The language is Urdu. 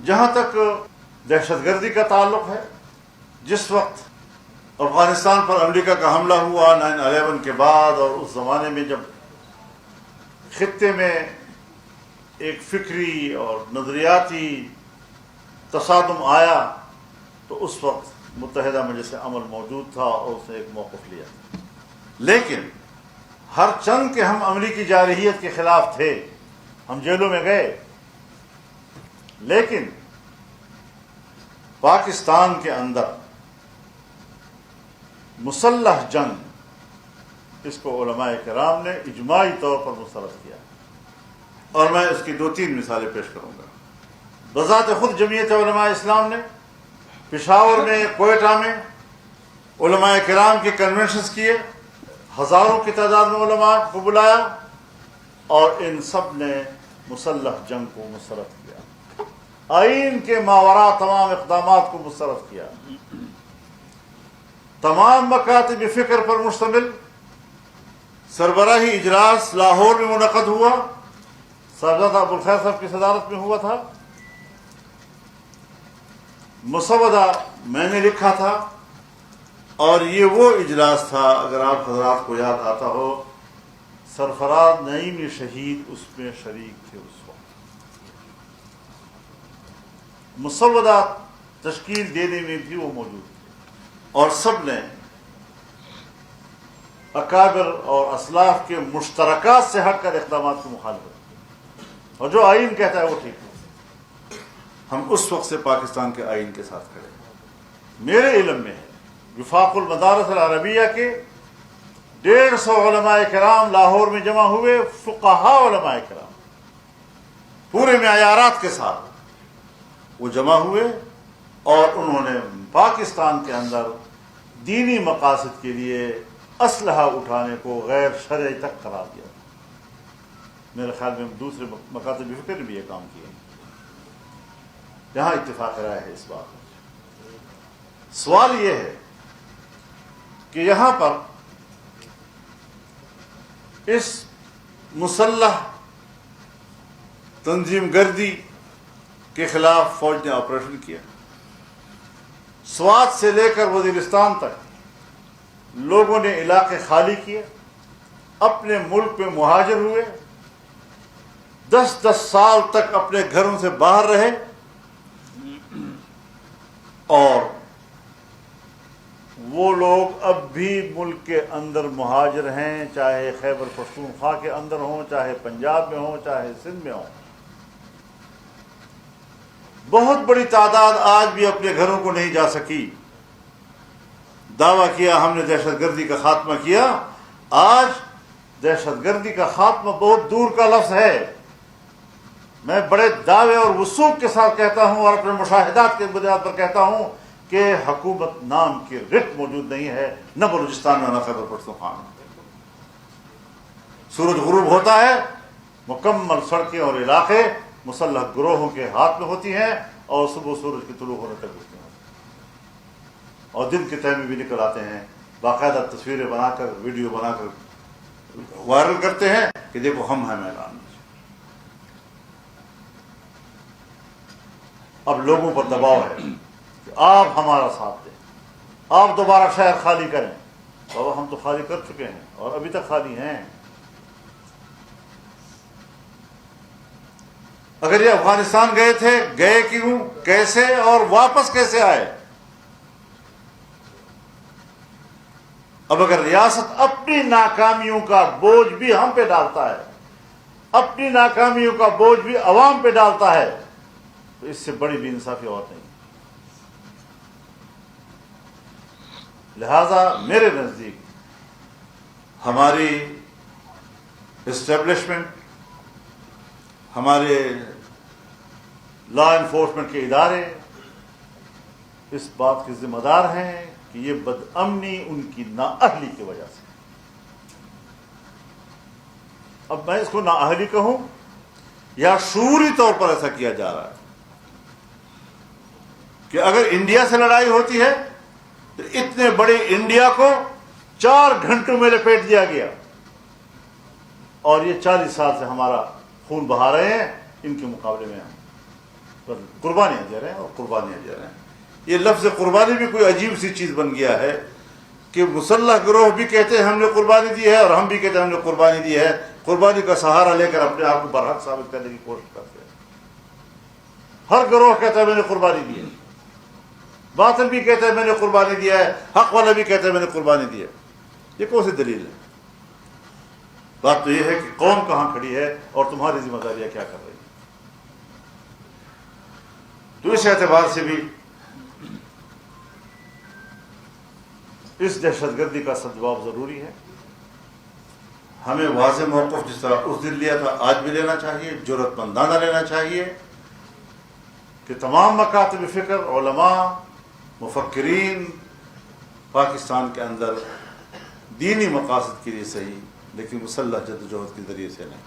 جہاں تک دہشت گردی کا تعلق ہے، جس وقت افغانستان پر امریکہ کا حملہ ہوا 9/11 کے بعد، اور اس زمانے میں جب خطے میں ایک فکری اور نظریاتی تصادم آیا، تو اس وقت متحدہ مجلس عمل موجود تھا اور اس نے ایک موقف لیا تھا. لیکن ہر چند کہ ہم امریکی جارحیت کے خلاف تھے، ہم جیلوں میں گئے، لیکن پاکستان کے اندر مسلح جنگ، اس کو علماء کرام نے اجماعی طور پر مسترد کیا، اور میں اس کی 2-3 مثالیں پیش کروں گا. بذات خود جمعیت علماء اسلام نے پشاور میں، کوئٹہ میں علماء کرام کے کنونشنز کیے، ہزاروں کی تعداد میں علماء کو بلایا، اور ان سب نے مسلح جنگ کو مسترد کیا، آئین کے ماوراء تمام اقدامات کو مسترد کیا. تمام مکاتب فکر پر مشتمل سربراہی اجلاس لاہور میں منعقد ہوا، صاحبزادہ ابوالخیر صاحب کی صدارت میں ہوا تھا. مسودہ میں نے لکھا تھا، اور یہ وہ اجلاس تھا، اگر آپ حضرات کو یاد آتا ہو، سرفراز نعیمی شہید اس میں شریک تھے. اس وقت مسودہ تشکیل دینے میں بھی وہ موجود تھے، اور سب نے اکابر اور اسلاف کے مشترکات سے ہٹ کر اقدامات کی مخالفت کی، اور جو آئین کہتا ہے وہ ٹھیک ہے. ہم اس وقت سے پاکستان کے آئین کے ساتھ کھڑے ہیں. میرے علم میں ہے وفاق المدارس العربیہ کے 150 علماء کرام لاہور میں جمع ہوئے، فقہاء علماء کرام پورے معیارات کے ساتھ وہ جمع ہوئے، اور انہوں نے پاکستان کے اندر دینی مقاصد کے لیے اسلحہ اٹھانے کو غیر شرعی تک قرار دیا. میرے خیال میں دوسرے مکاتب فکر نے بھی یہ کام کیا. یہاں اتفاق رائے ہے اس بات میں. سوال یہ ہے کہ یہاں پر اس مسلح تنظیم گردی کے خلاف فوج نے آپریشن کیا. سوات سے لے کر وزیرستان تک لوگوں نے علاقے خالی کیے، اپنے ملک میں مہاجر ہوئے، 10 سال تک اپنے گھروں سے باہر رہے، اور وہ لوگ اب بھی ملک کے اندر مہاجر ہیں، چاہے خیبر پختونخوا کے اندر ہوں، چاہے پنجاب میں ہوں، چاہے سندھ میں ہوں. بہت بڑی تعداد آج بھی اپنے گھروں کو نہیں جا سکی. دعویٰ کیا ہم نے دہشت گردی کا خاتمہ کیا. آج دہشت گردی کا خاتمہ بہت دور کا لفظ ہے. میں بڑے دعوے اور وثوق کے ساتھ کہتا ہوں، اور اپنے مشاہدات کے بنیاد پر کہتا ہوں کہ حکومت نام کی رٹ موجود نہیں ہے، نہ بلوچستان میں نہ خیبر پختونخوا میں. سورج غروب ہوتا ہے، مکمل سڑکیں اور علاقے مسلح گروہوں کے ہاتھ میں ہوتی ہیں، اور صبح سورج کے طلوع ہونے تک اٹھتے ہیں، اور دن کے تہمے بھی نکل آتے ہیں. باقاعدہ تصویریں بنا کر، ویڈیو بنا کر وائرل کرتے ہیں کہ دیکھو ہم ہیں میدان میں. اب لوگوں پر دباؤ ہے کہ آپ ہمارا ساتھ دیں، آپ دوبارہ شہر خالی کریں. بابا ہم تو خالی کر چکے ہیں، اور ابھی تک خالی ہیں. اگر یہ افغانستان گئے تھے، گئے کیوں، کیسے، اور واپس کیسے آئے؟ اب اگر ریاست اپنی ناکامیوں کا بوجھ بھی ہم پہ ڈالتا ہے، اپنی ناکامیوں کا بوجھ بھی عوام پہ ڈالتا ہے، تو اس سے بڑی بے انصافی اور نہیں. لہذا میرے نزدیک ہماری اسٹیبلشمنٹ، ہمارے لا انفورسمنٹ کے ادارے اس بات کے ذمہ دار ہیں کہ یہ بدامنی ان کی نااہلی کی وجہ سے. اب میں اس کو نااہلی کہوں یا شعوری طور پر ایسا کیا جا رہا ہے کہ اگر انڈیا سے لڑائی ہوتی ہے تو اتنے بڑے انڈیا کو 4 گھنٹوں میں لپیٹ دیا گیا، اور یہ 40 سال سے ہمارا خون بہا رہے ہیں، ان کے مقابلے میں ہم قربانیاں دے رہے ہیں اور قربانیاں دے رہے ہیں. یہ لفظ قربانی بھی کوئی عجیب سی چیز بن گیا ہے کہ مسلح گروہ بھی کہتے ہیں ہم نے قربانی دی ہے اور ہم بھی کہتے ہیں ہم نے قربانی دی ہے. قربانی کا سہارا لے کر اپنے آپ کو برحق ثابت کرنے کی کوشش کرتے ہیں. ہر گروہ کہتا ہے میں نے قربانی دی ہے, باطل بھی کہتا ہے میں نے قربانی دیا ہے, حق والا بھی کہتا ہے میں نے قربانی دی ہے. یہ کون سی دلیل ہے؟ بات تو یہ ہے کہ قوم کہاں کھڑی ہے اور تمہاری ذمہ داریاں کیا کر رہی ہیں. تو اس اعتبار سے بھی اس دہشت گردی کا سدجواب ضروری ہے. ہمیں واضح موقف جس طرح اس دن لیا تھا آج بھی لینا چاہیے, جرأت مندانہ لینا چاہیے کہ تمام مکاتب فکر, علماء, مفکرین پاکستان کے اندر دینی مقاصد کے لیے صحیح لیکن مسلح جدوجہد کے ذریعے سے نہیں.